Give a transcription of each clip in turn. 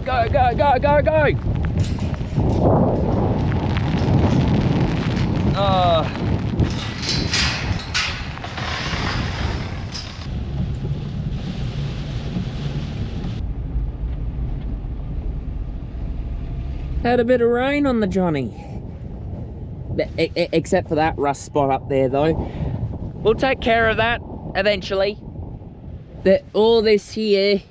Go, go, go, go, go. Oh. Had a bit of rain on the Johnny. Except for that rust spot up there though. We'll take care of that eventually. All this here,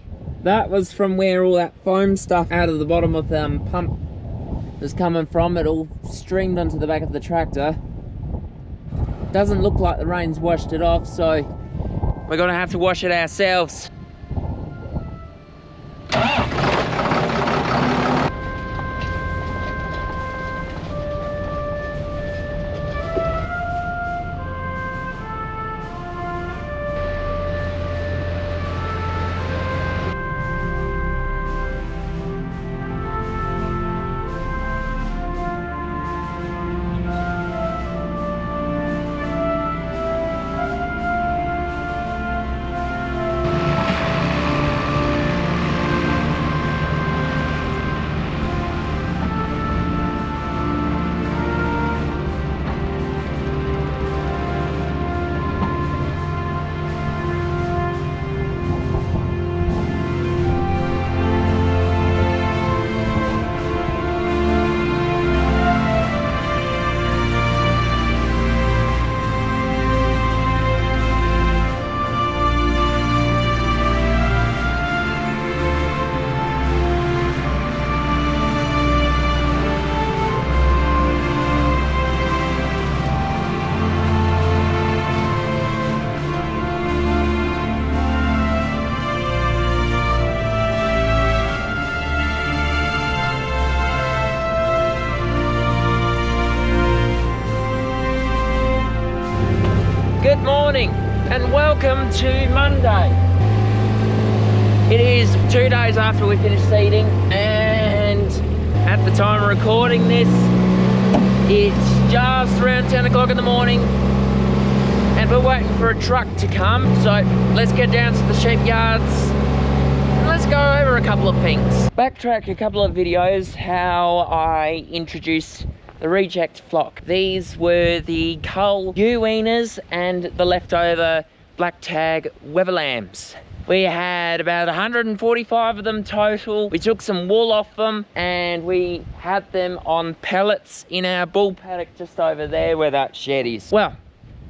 that was from where all that foam stuff out of the bottom of the pump was coming from. It all streamed onto the back of the tractor. Doesn't look like the rain's washed it off, so we're gonna have to wash it ourselves. Good morning and welcome to Monday. It is 2 days after we finished seeding, and at the time of recording this, it's just around 10 o'clock in the morning and we're waiting for a truck to come. So let's get down to the sheep yards and let's go over a couple of things. Backtrack a couple of videos how I introduced the reject flock. These were the cull ewe weaners and the leftover Black Tag Weaner lambs. We had about 145 of them total. We took some wool off them and we had them on pellets in our bull paddock just over there where that shed is. Well,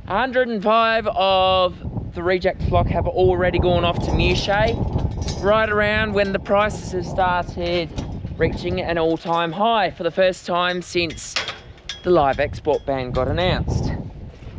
105 of the reject flock have already gone off to Mucking, right around when the prices have started reaching an all-time high for the first time since the live export ban got announced.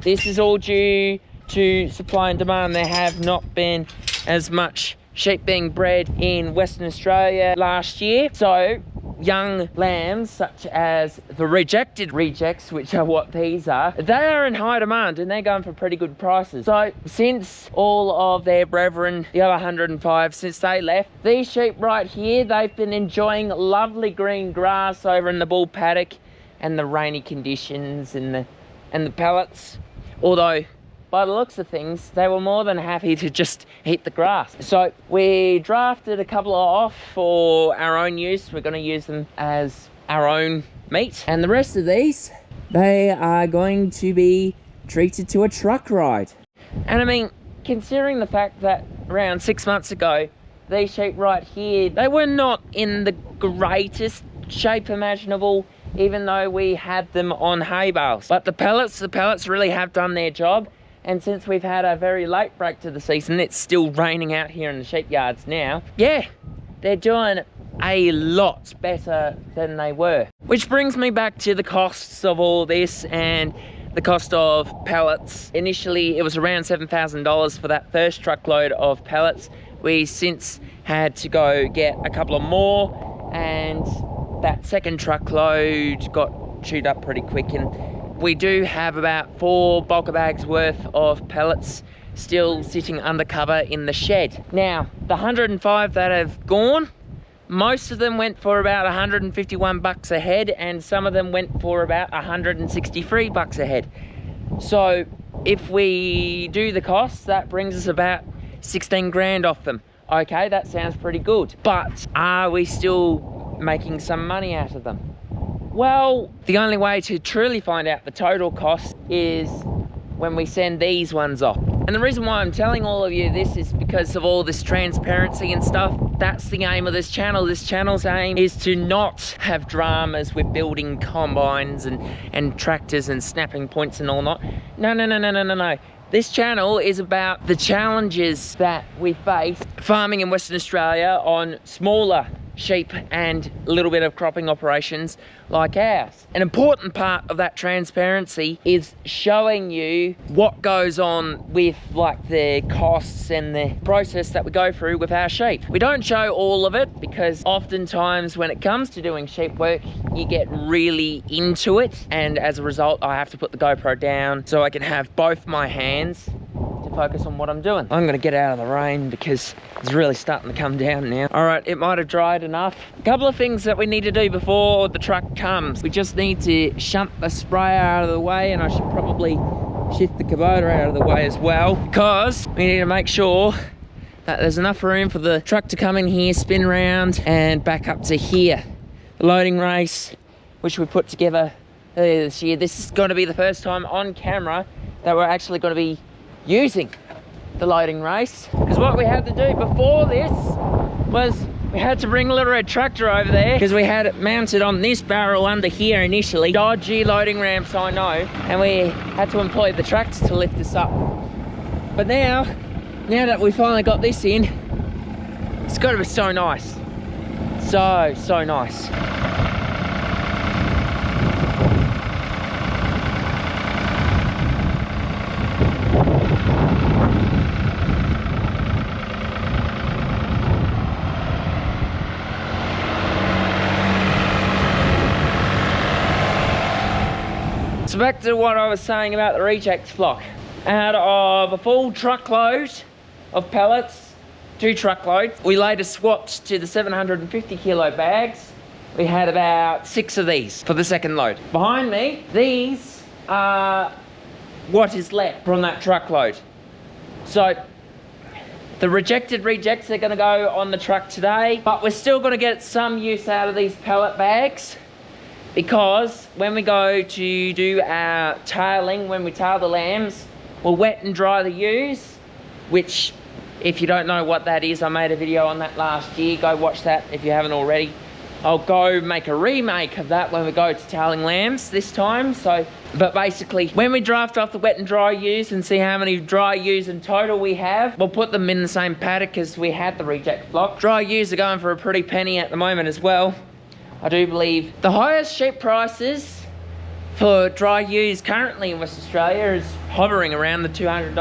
This is all due to supply and demand. There have not been as much sheep being bred in Western Australia last year, so young lambs such as the rejected rejects, which are what these are, they are in high demand and they're going for pretty good prices. So since all of their brethren, the other 105, since they left, these sheep right here, they've been enjoying lovely green grass over in the bull paddock and the rainy conditions and the pellets. Although by the looks of things, they were more than happy to just eat the grass. So we drafted a couple off for our own use. We're going to use them as our own meat. And the rest of these, they are going to be treated to a truck ride. And I mean, considering the fact that around 6 months ago, these sheep right here, they were not in the greatest shape imaginable, even though we had them on hay bales. But the pellets really have done their job. And since we've had a very late break to the season, it's still raining out here in the sheep yards now. Yeah, they're doing a lot better than they were. Which brings me back to the costs of all this and the cost of pellets. Initially, it was around $7,000 for that first truckload of pellets. We since had to go get a couple of more, and that second truckload got chewed up pretty quick. And we do have about 4 bulker bags worth of pellets still sitting undercover in the shed. Now, the 105 that have gone, most of them went for about 151 bucks a head, and some of them went for about 163 bucks a head. So if we do the costs, that brings us about 16 grand off them. Okay, that sounds pretty good. But are we still making some money out of them? Well, the only way to truly find out the total cost is when we send these ones off. And the reason why I'm telling all of you this is because of all this transparency and stuff. That's the aim of this channel. This channel's aim is to not have dramas with building combines and tractors and snapping points and all that. No. This channel is about the challenges that we face farming in Western Australia on smaller sheep and a little bit of cropping operations like ours. An important part of that transparency is showing you what goes on with like the costs and the process that we go through with our sheep. We don't show all of it because oftentimes when it comes to doing sheep work, you get really into it, and as a result I have to put the GoPro down so I can have both my hands to focus on what I'm doing. I'm gonna get out of the rain because it's really starting to come down now. All right, it might have dried enough. A couple of things that we need to do before the truck comes. We just need to shunt the sprayer out of the way, and I should probably shift the Kubota out of the way as well, because we need to make sure that there's enough room for the truck to come in here, spin around and back up to here. The loading race, which we put together earlier this year. This is gonna be the first time on camera that we're actually gonna be using the loading race, because what we had to do before this was we had to bring a little red tractor over there because we had it mounted on this barrel under here initially. Dodgy loading ramps, I know, and we had to employ the tractor to lift us up. But now that we finally got this in, it's got to be so nice. So nice. So back to what I was saying about the reject flock. Out of a full truckload of pellets, 2 truckloads, we later swapped to the 750 kilo bags. We had about 6 of these for the second load. Behind me, these are what is left from that truckload. So the rejected rejects are gonna go on the truck today, but we're still gonna get some use out of these pellet bags, because when we go to do our tailing, when we tail the lambs, we'll wet and dry the ewes, which, if you don't know what that is, I made a video on that last year. Go watch that if you haven't already. I'll go make a remake of that when we go to tailing lambs this time. But basically, when we draft off the wet and dry ewes and see how many dry ewes in total we have, we'll put them in the same paddock as we had the reject flock. Dry ewes are going for a pretty penny at the moment as well. I do believe the highest sheep prices for dry ewes currently in West Australia is hovering around the $200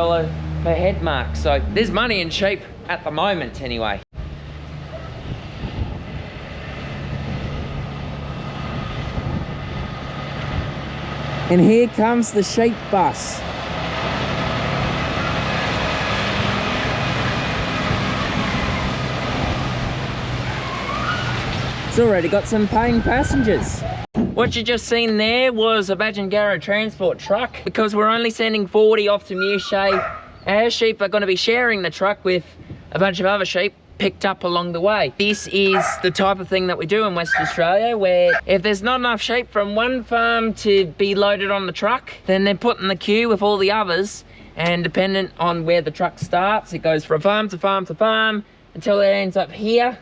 per head mark. So there's money in sheep at the moment anyway. And here comes the sheep bus. It's already got some paying passengers. What you just seen there was a Badgingarra transport truck. Because we're only sending 40 off to Muchay, our sheep are going to be sharing the truck with a bunch of other sheep picked up along the way. This is the type of thing that we do in Western Australia, where if there's not enough sheep from one farm to be loaded on the truck, then they're put in the queue with all the others, and dependent on where the truck starts, it goes from farm to farm to farm until it ends up here.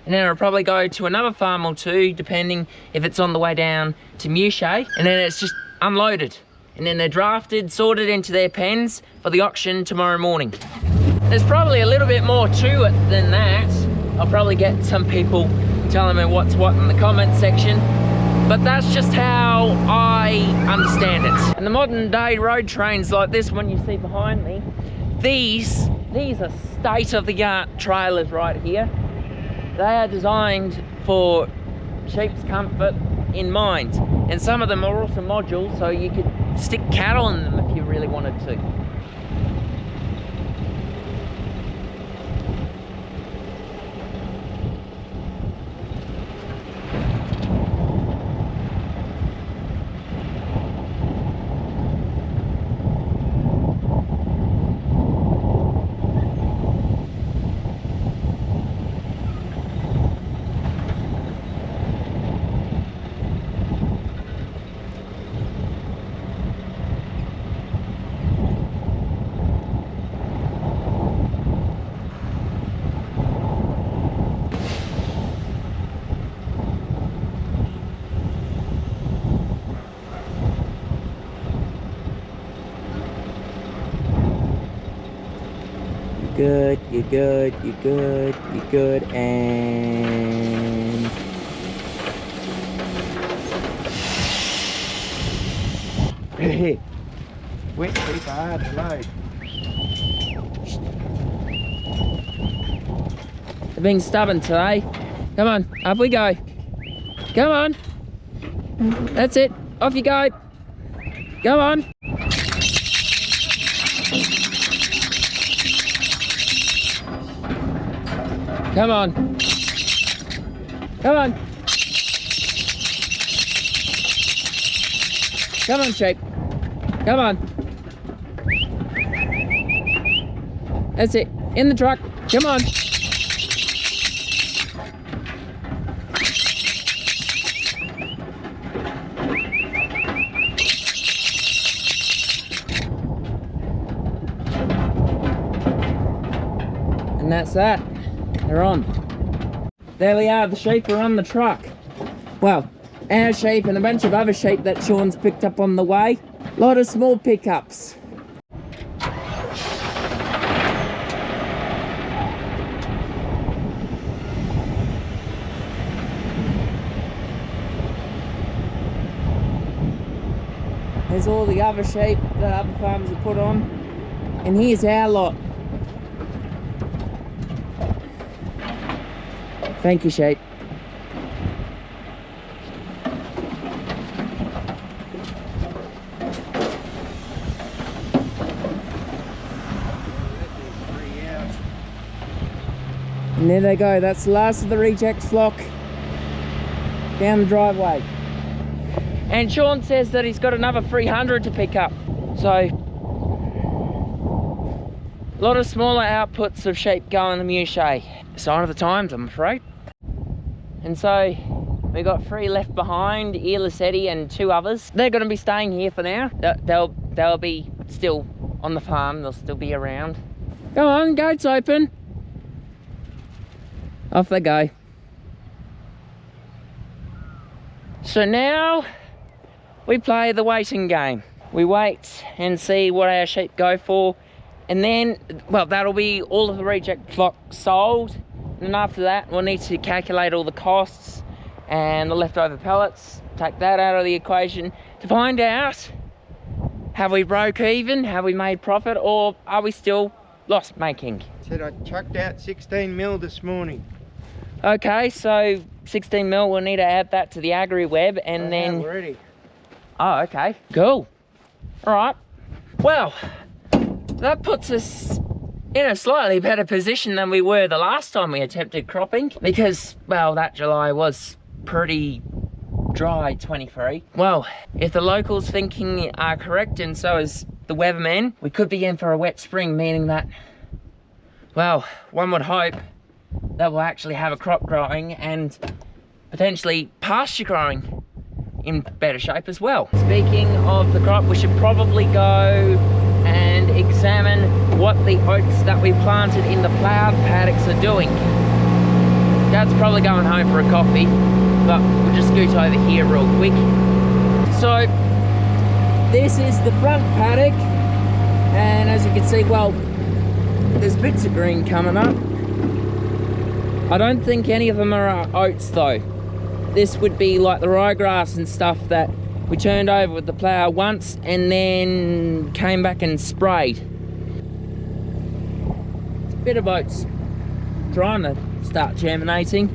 And then it'll probably go to another farm or two, depending if it's on the way down to Muchay, and then it's just unloaded. And then they're drafted, sorted into their pens for the auction tomorrow morning. There's probably a little bit more to it than that. I'll probably get some people telling me what's what in the comment section, but that's just how I understand it. And the modern day road trains like this one you see behind me, these are state-of-the-art trailers right here. They are designed for sheep's comfort in mind, and some of them are also modules, so you could stick cattle in them if you really wanted to. You're good, you're good, you're good, you're good, and... Wet people hard to load. They're being stubborn today. Come on, up we go. Come on. That's it. Off you go. Go on. Come on. Come on. Come on, sheep. Come on. That's it. In the truck. Come on. And that's that. They're on. There we are, the sheep are on the truck. Well, our sheep and a bunch of other sheep that Sean's picked up on the way. A lot of small pickups. There's all the other sheep that other farmers have put on. And here's our lot. Thank you, sheep. And there they go, that's the last of the reject flock down the driveway. And Sean says that he's got another 300 to pick up. So, a lot of smaller outputs of sheep going the Muchet. Sign of the times, I'm afraid. And so, we got 3 left behind, Earless Eddie and 2 others. They're going to be staying here for now. They'll be still on the farm, they'll still be around. Go on, gates open. Off they go. So now we play the waiting game. We wait and see what our sheep go for, and then, well, that'll be all of the reject flock sold, and then after that we'll need to calculate all the costs and the leftover pellets, take that out of the equation to find out, have we broke even, have we made profit, or are we still loss making? Said I chucked out 16 mil this morning. Okay, so 16 mil, we'll need to add that to the agri web, and then... Already. Oh, okay, cool. All right, well, that puts us in a slightly better position than we were the last time we attempted cropping, because, well, that July was pretty dry, 23. Well, if the locals thinking are correct, and so is the weathermen, we could be in for a wet spring, meaning that, well, one would hope that we'll actually have a crop growing and potentially pasture growing in better shape as well. Speaking of the crop, we should probably go and examine what the oats that we planted in the ploughed paddocks are doing. Dad's probably going home for a coffee, but we'll just scoot over here real quick. So this is the front paddock, and as you can see, well, there's bits of green coming up. I don't think any of them are oats though. This would be like the ryegrass and stuff that we turned over with the plough once and then came back and sprayed. It's a bit of oats trying to start germinating.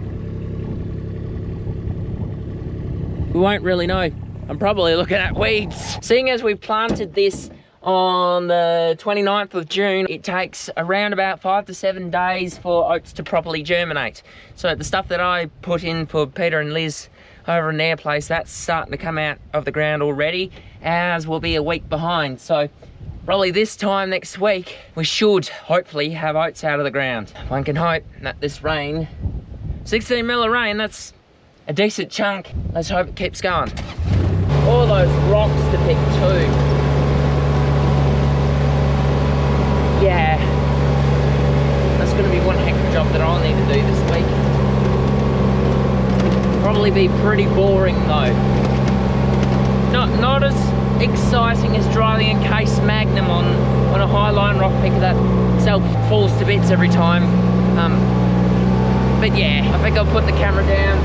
We won't really know. I'm probably looking at weeds. Seeing as we planted this on the 29th of June, it takes around about 5 to 7 days for oats to properly germinate. So the stuff that I put in for Peter and Liz over in their place, that's starting to come out of the ground already. Ours will be a week behind. So probably this time next week, we should hopefully have oats out of the ground. One can hope that this rain, 16 mil of rain, that's a decent chunk. Let's hope it keeps going. All those rocks to pick too. Yeah, that's going to be one heck of a job that I'll need to do this week. Probably be pretty boring though. Not as exciting as driving a Case Magnum on a highline rock picker that self falls to bits every time. But yeah, I think I'll put the camera down.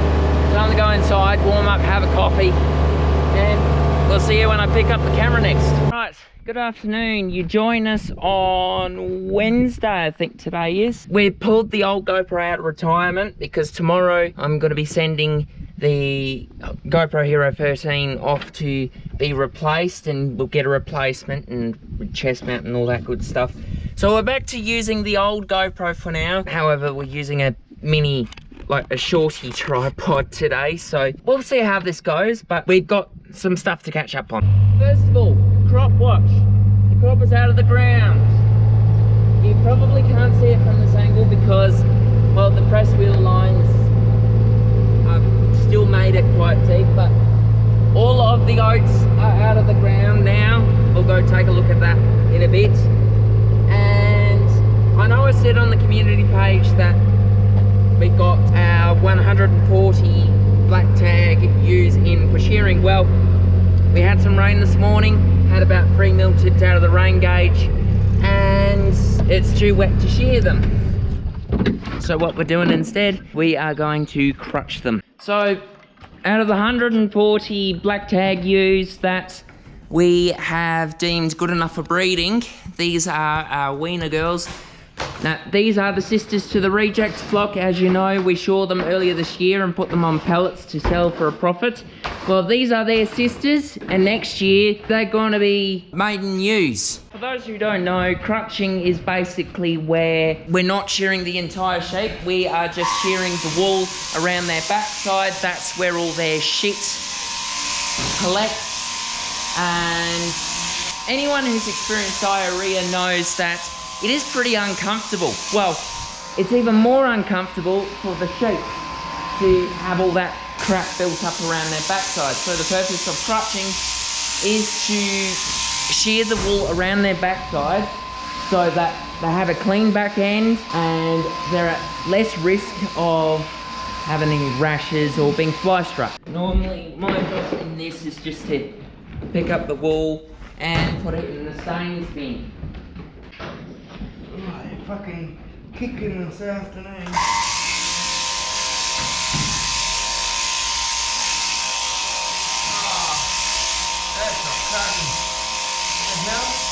Time to go inside, warm up, have a coffee, and we'll see you when I pick up the camera next. Right, good afternoon. You join us on Wednesday, I think today is. We pulled the old GoPro out of retirement because tomorrow I'm going to be sending the GoPro Hero 13 off to be replaced, and we'll get a replacement and chest mount and all that good stuff. So we're back to using the old GoPro for now. However, we're using a mini, like a shorty tripod today, so we'll see how this goes, but we've got some stuff to catch up on. First of all, crop watch. The crop is out of the ground. You probably can't see it from this angle because, well, the press wheel lines still made it quite deep, but all of the oats are out of the ground now. We'll go take a look at that in a bit. And I know I said on the community page that we got our 140 Black Tag Ewes in for shearing. Well, we had some rain this morning, had about 3 mil tipped out of the rain gauge, and it's too wet to shear them. So what we're doing instead, we are going to crutch them. So out of the 140 Black Tag Ewes that we have deemed good enough for breeding, these are our weaner girls. Now, these are the sisters to the reject flock. As you know, we shore them earlier this year and put them on pellets to sell for a profit. Well, these are their sisters, and next year they're going to be maiden ewes. For those who don't know, crutching is basically where we're not shearing the entire sheep. We are just shearing the wool around their backside. That's where all their shit collects. And anyone who's experienced diarrhea knows that it is pretty uncomfortable. Well, it's even more uncomfortable for the sheep to have all that crap built up around their backside. So the purpose of crutching is to shear the wool around their backside so that they have a clean back end and they're at less risk of having any rashes or being fly struck. Normally, my job in this is just to pick up the wool and put it in the stains bin. Oh, they're fucking kicking this afternoon. Oh, that's not cutting. What the hell?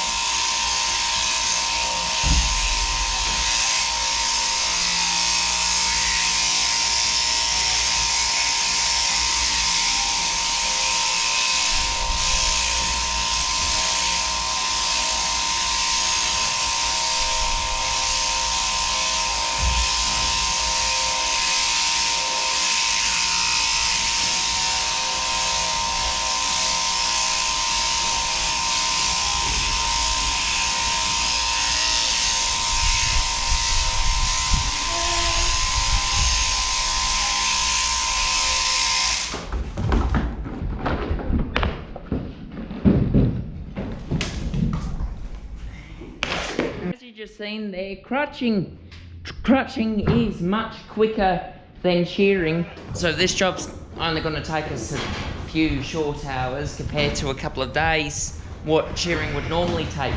Just seen there, crutching is much quicker than shearing. So this job's only going to take us a few short hours compared to a couple of days what shearing would normally take.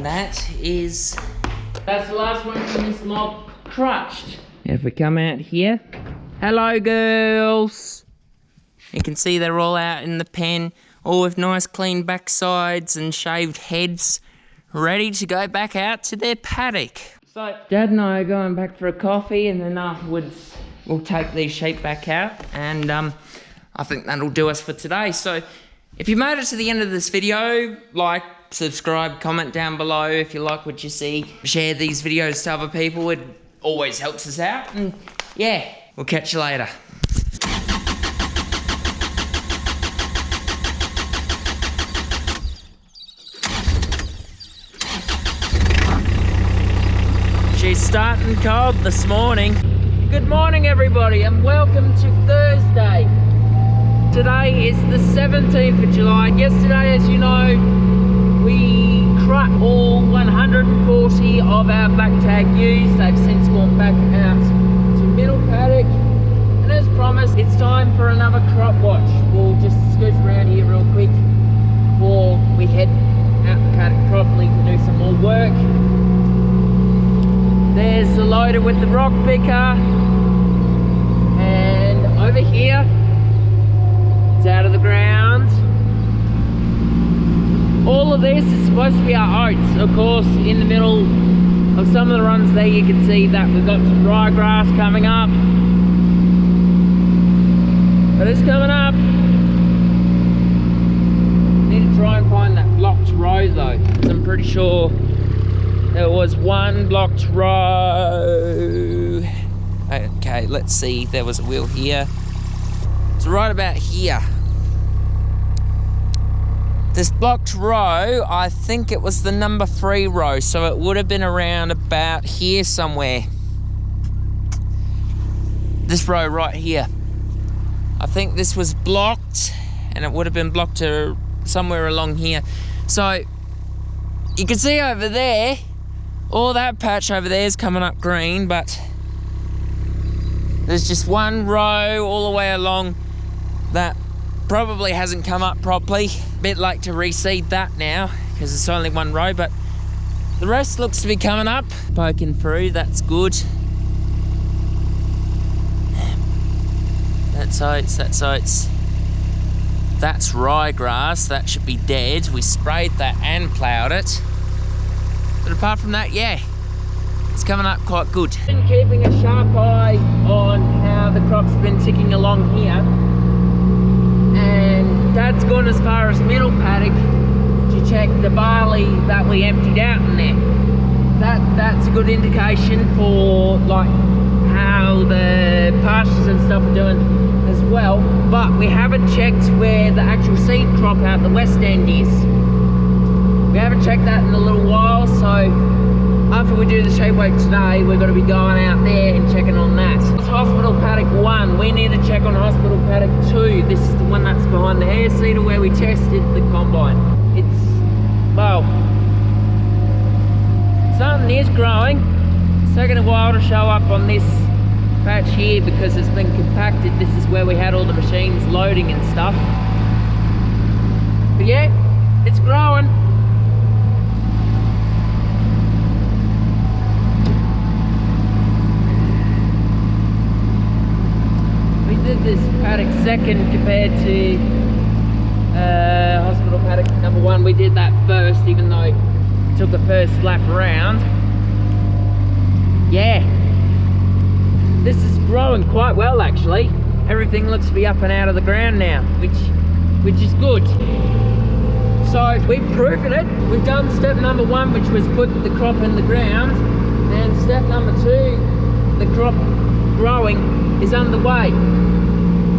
that is... That's the last one from this mob, Crutched. If we come out here, hello girls. You can see they're all out in the pen, all with nice clean backsides and shaved heads, ready to go back out to their paddock. So Dad and I are going back for a coffee, and then afterwards we'll take these sheep back out, and I think that'll do us for today. So if you made it to the end of this video, like, subscribe, comment down below if you like what you see. Share these videos to other people, it always helps us out. And yeah, we'll catch you later. She's starting cold this morning. Good morning everybody, and welcome to Thursday. Today is the 17th of July. Yesterday, as you know, we crut all 140 of our Black Tag Ewes. They've since gone back out to middle paddock. And as promised, it's time for another crop watch. We'll just scoot around here real quick before we head out the paddock properly to do some more work. There's the loader with the rock picker. And over here, it's out of the ground. All of this is supposed to be our oats. Of course, in the middle of some of the runs there, you can see that we've got some ryegrass coming up. But it's coming up. Need to try and find that blocked row though, because I'm pretty sure there was one blocked row. Okay, let's see. There was a wheel here. It's right about here. This blocked row, I think it was the number 3 row, so it would have been around about here somewhere. This row right here. I think this was blocked, and it would have been blocked to somewhere along here. So, you can see over there, all that patch over there is coming up green, but there's just one row all the way along that probably hasn't come up properly. Bit late to reseed that now because it's only one row, but the rest looks to be coming up. Poking through, that's good. That's oats, that's oats. That's ryegrass, that should be dead. We sprayed that and ploughed it. But apart from that, yeah, it's coming up quite good. Been keeping a sharp eye on how the crop's been ticking along here. And Dad's gone as far as middle paddock to check the barley that we emptied out in there. That's a good indication for like how the pastures and stuff are doing as well. But we haven't checked where the actual seed crop out the west end is. We haven't checked that in a little while, so after we do the sheep work today, we're going to be going out there and checking on that. It's hospital paddock 1. We need to check on hospital paddock 2. This is the one that's behind the hair seeder where we tested the combine. It's, well, something is growing. It's taken a while to show up on this patch here because it's been compacted. This is where we had all the machines loading and stuff. But yeah, it's growing. Did this paddock second compared to hospital paddock number 1. We did that first, even though it took the first lap around. Yeah, this is growing quite well actually. Everything looks to be up and out of the ground now, which is good. So we've proven it. We've done step number 1, which was put the crop in the ground, and step number 2, the crop growing, is underway.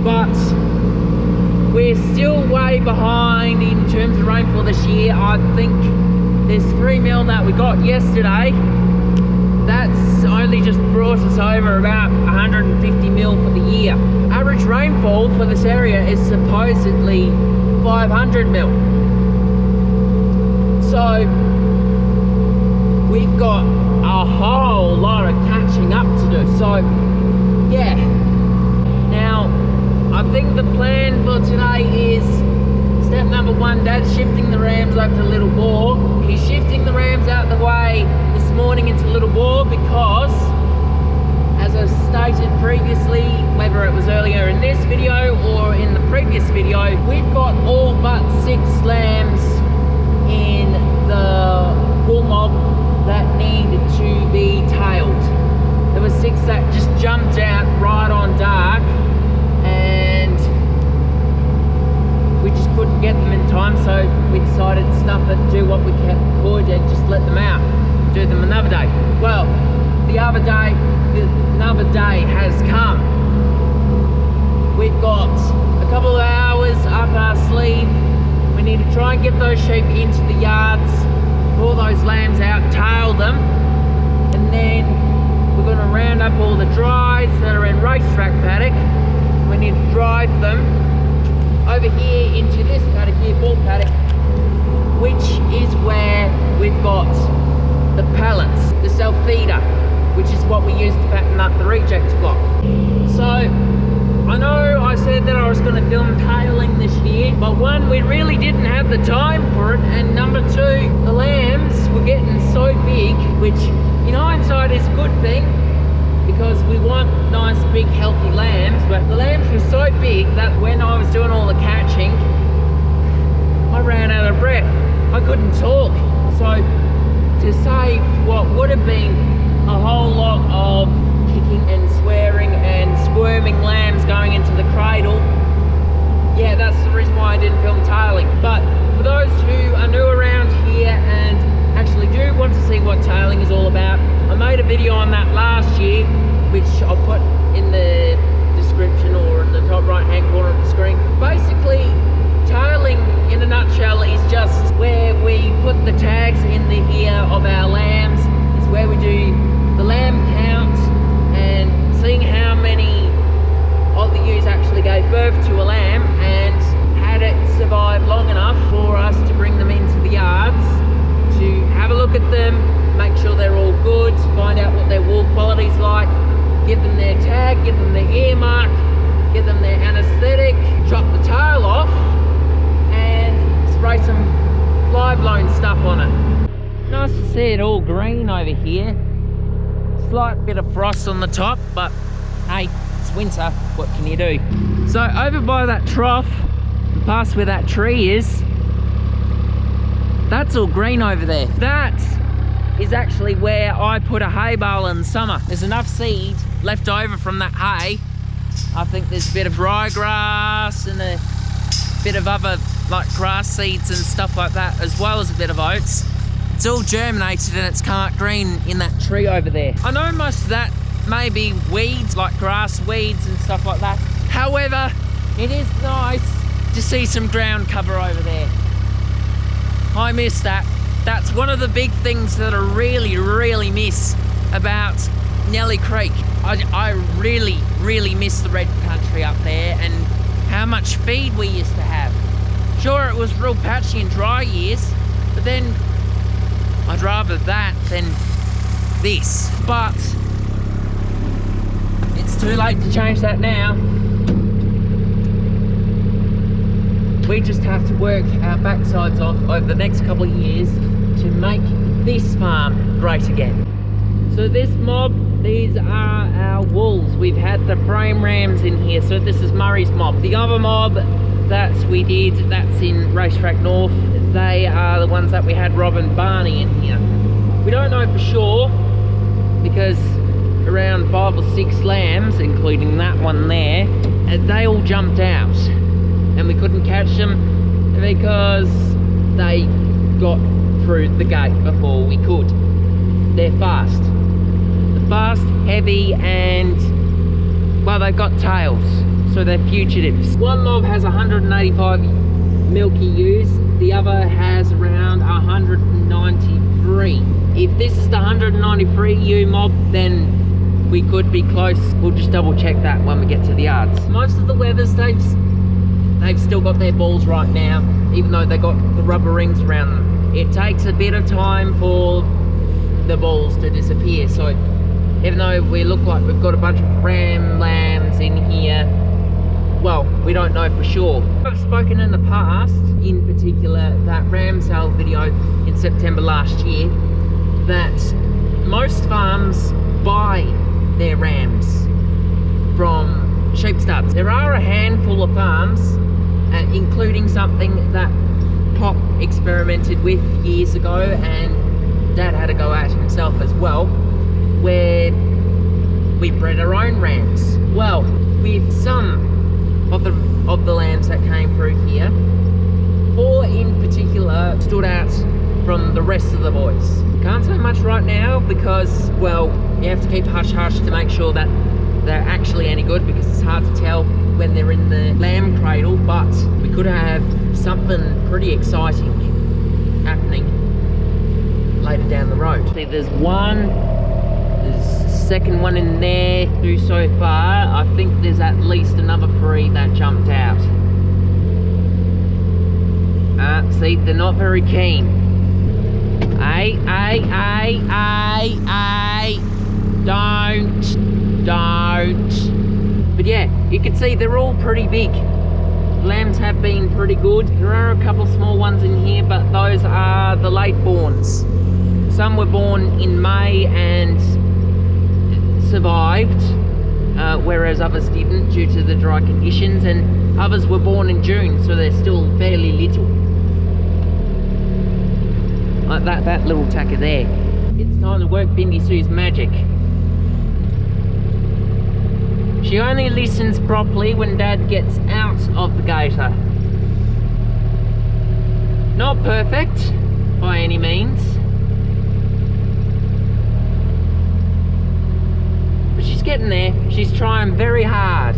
But we're still way behind in terms of rainfall this year. I think this 3 mil that we got yesterday, that's only just brought us over about 150 mil for the year. Average rainfall for this area is supposedly 500 mil. So we've got a whole lot of catching up to do. So yeah, now I think the plan for today is step number 1 Dad's shifting the rams over to Little Boar. He's shifting the rams out the way this morning into Little Boar because, as I stated previously, whether it was earlier in this video or in the previous video, we've got all but 6 lambs in the bull mob that needed to be tailed. There were 6 that just jumped out right on dark, and we just couldn't get them in time, so we decided to stuff it, do what we could, and just let them out, do them another day. Well, another day has come. We've got a couple of hours up our sleeve. We need to try and get those sheep into the yards, pull those lambs out, tail them, and then we're going to round up all the dries that are in racetrack paddock. We need to drive them over here into this paddock here, bull paddock, which is where we've got the pallets, the self-feeder, which is what we use to fatten up the reject flock. So, I know I said that I was going to film tailing this year, but one, we really didn't have the time for it, and number 2, the lambs were getting so big, which, in hindsight, is a good thing, because we want nice, big, healthy lambs, but the lambs were so big that when I was doing all the catching, I ran out of breath. I couldn't talk. So, to save what would have been a whole lot of kicking and swearing and squirming lambs going into the cradle, yeah, that's the reason why I didn't film tailing. But for those who are new around here and actually do want to see what tailing is all about, I made a video on that last year, which I'll put in the description or in the top right hand corner of the screen. Basically, tailing in a nutshell is just where we put the tags in the ear of our lambs. It's where we do the lamb count and seeing how many of the ewes actually gave birth to a lamb and had it survive long enough for us to bring them into the yards to have a look at them, make sure they're all good, find out what their wool quality's like, give them their tag, give them their ear mark, give them their anaesthetic, chop the tail off, and spray some fly-blown stuff on it. Nice to see it all green over here. Slight bit of frost on the top, but hey, it's winter, what can you do? So over by that trough, past where that tree is, that's all green over there. That is actually where I put a hay bale in summer. There's enough seed left over from that hay. I think there's a bit of ryegrass and a bit of other like grass seeds and stuff like that, as well as a bit of oats. It's all germinated and it's come out green in that tree over there. I know most of that may be weeds, like grass weeds and stuff like that. However, it is nice to see some ground cover over there. I miss that. That's one of the big things that I really miss about Nelly Creek. I really miss the red country up there and how much feed we used to have. Sure, it was real patchy and dry years, but then I'd rather that than this. But it's too late to change that now. We just have to work our backsides off over the next couple of years to make this farm great again. So this mob, these are our wolves. We've had the frame rams in here, so this is Murray's mob. The other mob that we did, that's in Racetrack North, they are the ones that we had Rob and Barney in here. We don't know for sure, because around 5 or 6 lambs, including that one there, they all jumped out. And we couldn't catch them because they got through the gate before we could. They're fast. They're fast, heavy, and, well, they've got tails, so they're fugitives. One mob has 185 milky ewes, the other has around 193. If this is the 193 ewe mob, then we could be close. We'll just double check that when we get to the yards. Most of the wethers, they've still got their balls right now, even though they got the rubber rings around them. It takes a bit of time for the balls to disappear, so even though we look like we've got a bunch of ram lambs in here, well, we don't know for sure. I've spoken in the past, in particular that ram sale video in September last year, that most farms buy their rams from sheep studs. There are a handful of farms, including something that Pop experimented with years ago, and Dad had a go at himself as well, where we bred our own rams. Well, with some of the lambs that came through here, 4 in particular stood out from the rest of the boys. Can't say much right now because, well, you have to keep hush hush to make sure that they're actually any good, because it's hard to tell when they're in the lamb cradle, but we could have something pretty exciting happening later down the road. See, there's one, there's a second one in there, 2 so far. I think there's at least another 3 that jumped out. See, they're not very keen. Don't. But yeah, you can see they're all pretty big. Lambs have been pretty good. There are a couple small ones in here, but those are the late borns. Some were born in May and survived, whereas others didn't due to the dry conditions, and others were born in June, so they're still fairly little. Like that little tacker there. It's time to work Bindi Sue's magic. She only listens properly when Dad gets out of the gator. Not perfect by any means, but she's getting there. She's trying very hard.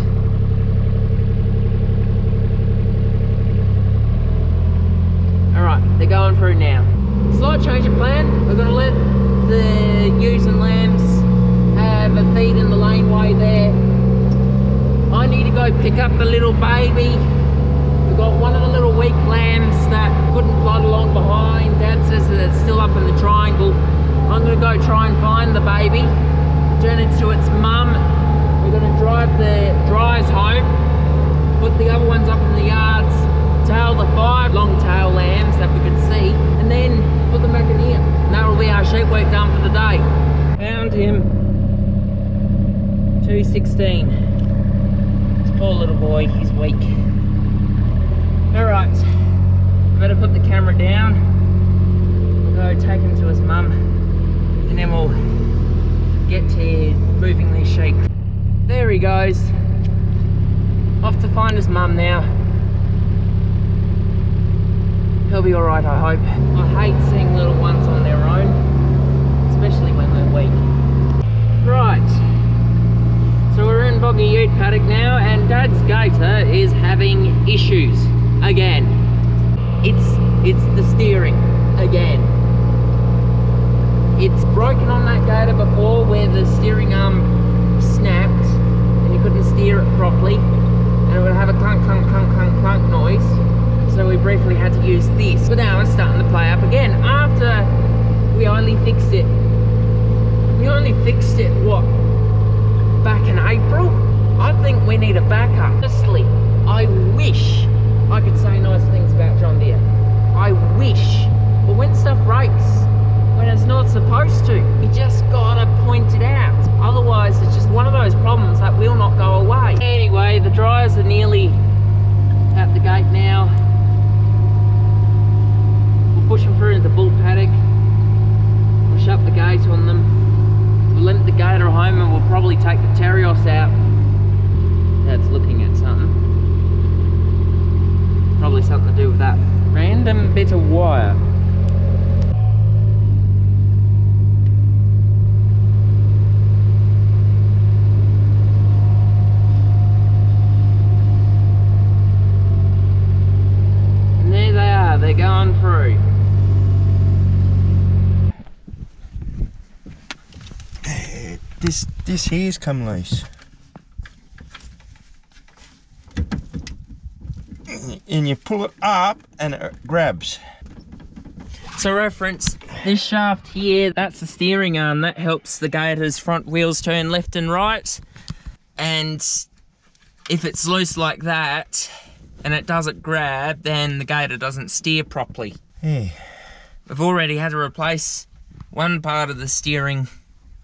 Alright, they're going through now. Slight change of plan. We're going to let the ewes and lambs have a feed in the laneway there. I need to go pick up the little baby. We've got one of the little weak lambs that couldn't plod along behind. Dad says that it's still up in the triangle. I'm going to go try and find the baby, turn it to its mum. We're going to drive the dryers home, put the other ones up in the yards, tail the 5 long tail lambs that we could see, and then put them back in here. And that will be our sheep work done for the day. Found him. 216. Poor little boy, he's weak. Alright, better put the camera down. We'll go take him to his mum, and then we'll get to moving these sheep. There he goes. Off to find his mum now. He'll be alright, I hope. I hate seeing little ones on their own, especially when they're weak. Right. So we're in Boggy Ute paddock now, and Dad's gator is having issues again. It's the steering again. It's broken on that gator before, where the steering arm snapped and you couldn't steer it properly, and it would have a clunk clunk clunk clunk clunk noise. So we briefly had to use this, but now it's starting to play up again. After we only fixed it, what? Back in April? I think we need a backup. Honestly, I wish I could say nice things about John Deere. I wish. But when stuff breaks, when it's not supposed to, you just gotta point it out. Otherwise, it's just one of those problems that will not go away. Anyway, the dryers are nearly at the gate now. We'll push them through into the bull paddock. We'll shut the gate on them. We'll limp the gator home, and we'll probably take the Terrios out. Dad's looking at something. Probably something to do with that random bit of wire. And there they are, they're going through. This here's come loose. And you pull it up and it grabs. So reference, this shaft here, that's the steering arm. That helps the gator's front wheels turn left and right. And if it's loose like that and it doesn't grab, then the Gator doesn't steer properly. Yeah. We've already had to replace one part of the steering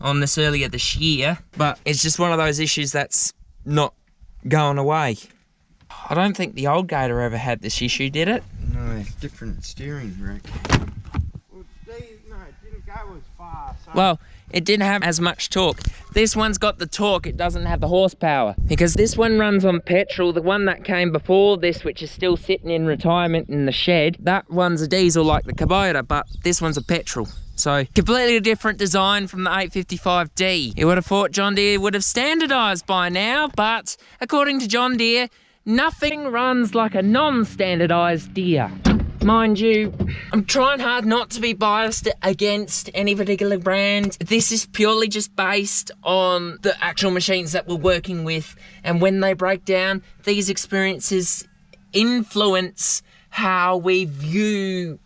on this earlier this year, but it's just one of those issues that's not going away. I don't think the old Gator ever had this issue, did it? No, it's different steering, Rick. Well, no, it didn't go as far. So. Well, it didn't have as much torque. This one's got the torque, it doesn't have the horsepower. Because this one runs on petrol. The one that came before this, which is still sitting in retirement in the shed, that one's a diesel like the Kubota, but this one's a petrol. So, completely different design from the 855D. You would have thought John Deere would have standardised by now, but according to John Deere, nothing runs like a non-standardised Deere. Mind you, I'm trying hard not to be biased against any particular brand. This is purely just based on the actual machines that we're working with, and when they break down, these experiences influence how we view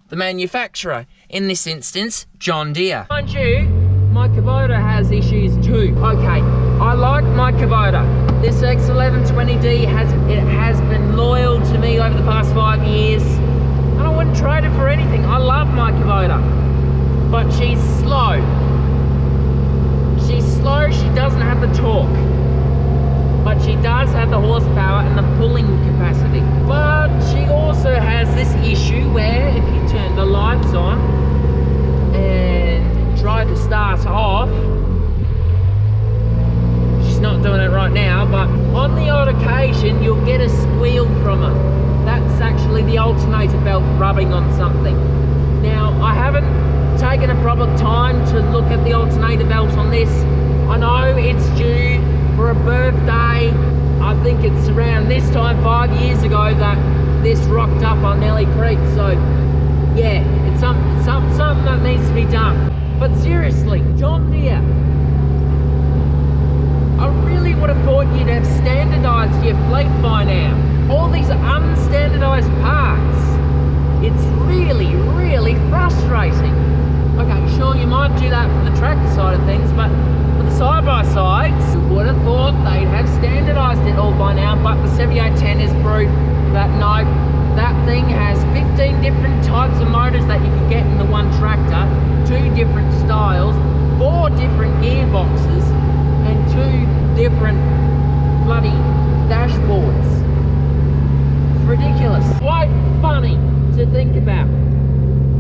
the manufacturer. In this instance, John Deere. Mind you, my Kubota has issues too. Okay, I like my Kubota. This X1120D has been loyal to me over the past 5 years, and I wouldn't trade it for anything. I love my Kubota, but she's slow. She's slow, she doesn't have the torque, but she does have the horsepower and the pulling capacity. But she also has this issue where if you turn the lights on and try to start off, she's not doing it right now, but on the odd occasion you'll get a squeal from her. That's actually the alternator belt rubbing on something. Now, I haven't taken a proper time to look at the alternator belt on this. I know it's due for a birthday. I think it's around this time 5 years ago that this rocked up on Nelly Creek. So yeah, it's something that needs to be done. But seriously, John Deere, I really would have thought you'd have standardised your fleet by now. All these unstandardised parts, it's really, really frustrating. Okay, sure, you might do that for the tractor side of things, but for the side-by-sides, you would have thought they'd have standardised it all by now, but the 7810 is proof that no, that thing has 15 different types of motors that you can get in the one tractor, 2 different styles, 4 different gearboxes, and 2 different bloody dashboards. It's ridiculous. Quite funny to think about,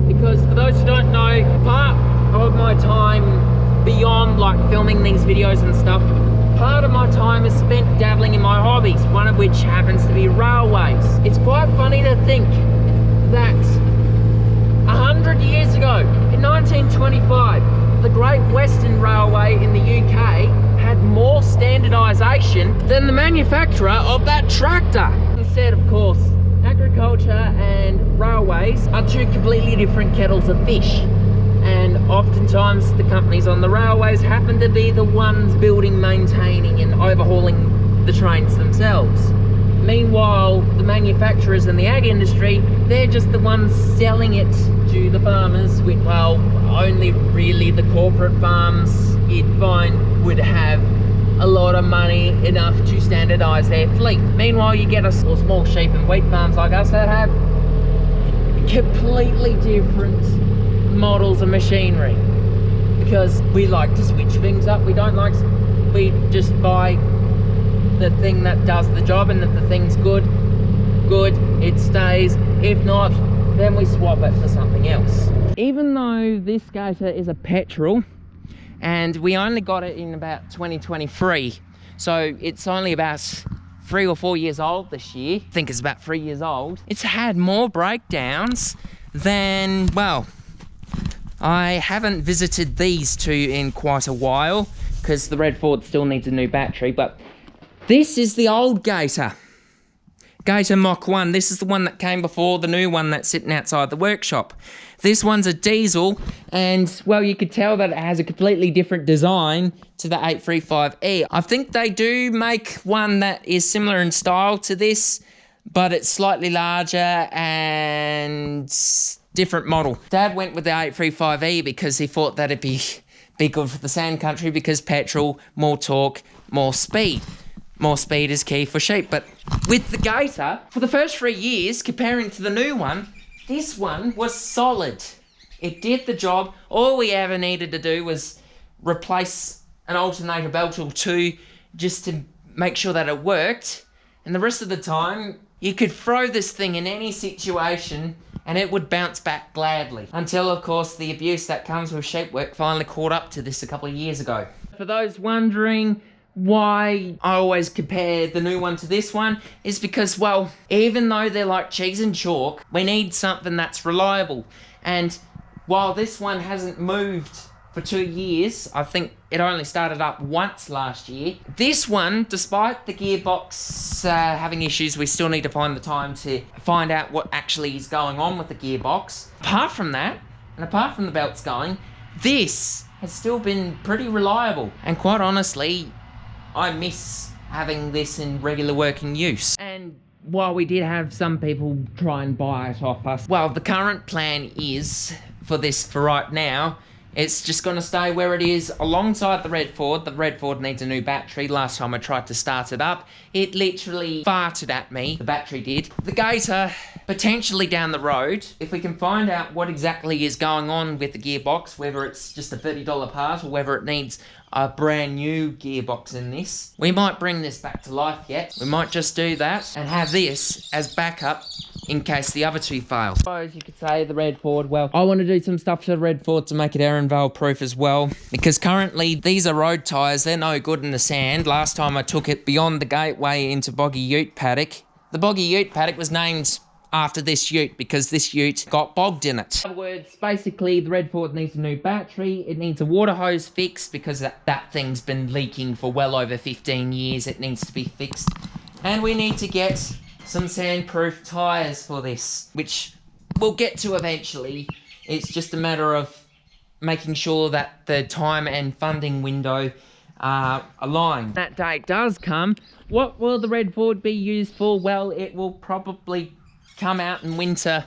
because for those who don't know, part of my time beyond like filming these videos and stuff, part of my time is spent dabbling in my hobbies, one of which happens to be railways. It's quite funny to think that 100 years ago, in 1925, the Great Western Railway in the UK had more standardisation than the manufacturer of that tractor. Instead, of course, agriculture and railways are 2 completely different kettles of fish. And oftentimes the companies on the railways happen to be the ones building, maintaining and overhauling the trains themselves. Meanwhile, the manufacturers in the ag industry, they're just the ones selling it to the farmers, with, well, only really the corporate farms you'd find would have a lot of money enough to standardise their fleet. Meanwhile, you get us small sheep and wheat farms like us that have completely different models of machinery, because we like to switch things up. We just buy the thing that does the job, and if the thing's good, it stays. If not, then we swap it for something else. Even though this Gator is a petrol, and we only got it in about 2023, so it's only about 3 or 4 years old this year. I think it's about 3 years old. It's had more breakdowns than, well, I haven't visited these 2 in quite a while, because the Red Ford still needs a new battery, but this is the old Gator. Gator Mark I. This is the one that came before the new one that's sitting outside the workshop. This one's a diesel, and, well, you could tell that it has a completely different design to the 835E. I think they do make one that is similar in style to this, but it's slightly larger and different model. Dad went with the 835E because he thought that it'd be good for the sand country, because petrol, more torque, more speed. more speed is key for sheep. But with the Gator, for the first 3 years, comparing to the new one, this one was solid. It did the job. All we ever needed to do was replace an alternator belt or two just to make sure that it worked. And the rest of the time, you could throw this thing in any situation and it would bounce back gladly. Until, of course, the abuse that comes with sheepwork finally caught up to this a couple of years ago. For those wondering why I always compare the new one to this one, is because, well, even though they're like cheese and chalk, we need something that's reliable. And while this one hasn't moved for 2 years, I think it only started up once last year. This one, despite the gearbox having issues, we still need to find the time to find out what actually is going on with the gearbox. Apart from that, and apart from the belts going, this has still been pretty reliable. And quite honestly, I miss having this in regular working use. And while we did have some people try and buy it off us, well, the current plan is for this for right now. It's just going to stay where it is alongside the Red Ford. The Red Ford needs a new battery. Last time I tried to start it up, it literally farted at me. The battery did. The Gator, potentially down the road, if we can find out what exactly is going on with the gearbox, whether it's just a $30 part or whether it needs a brand new gearbox in this, we might bring this back to life yet. We might just do that and have this as backup in case the other two fail. I suppose you could say the Red Ford, well, I want to do some stuff to the Red Ford to make it air and veil proof as well, because currently these are road tyres, they're no good in the sand. Last time I took it beyond the gateway into Boggy Ute Paddock. The Boggy Ute Paddock was named after this ute because this ute got bogged in it. In other words, basically the Red Ford needs a new battery, it needs a water hose fixed because that thing's been leaking for well over 15 years, it needs to be fixed. And we need to get some sandproof tyres for this, which we'll get to eventually. It's just a matter of making sure that the time and funding window are aligned. That date does come. What will the Red Ford be used for? Well, it will probably come out in winter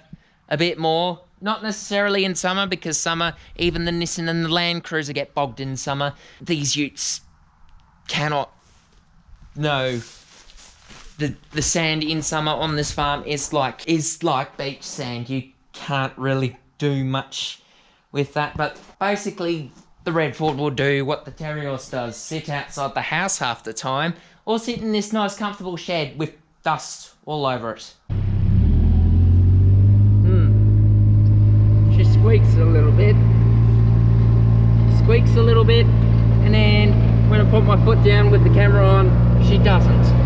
a bit more. Not necessarily in summer, because summer, even the Nissan and the Land Cruiser get bogged in summer. These utes cannot, no. The sand in summer on this farm is like beach sand. You can't really do much with that. But basically, the Red Ford will do what the Terios does. Sit outside the house half the time, or sit in this nice comfortable shed with dust all over it. She squeaks a little bit. Squeaks a little bit. And then when I put my foot down with the camera on, she doesn't.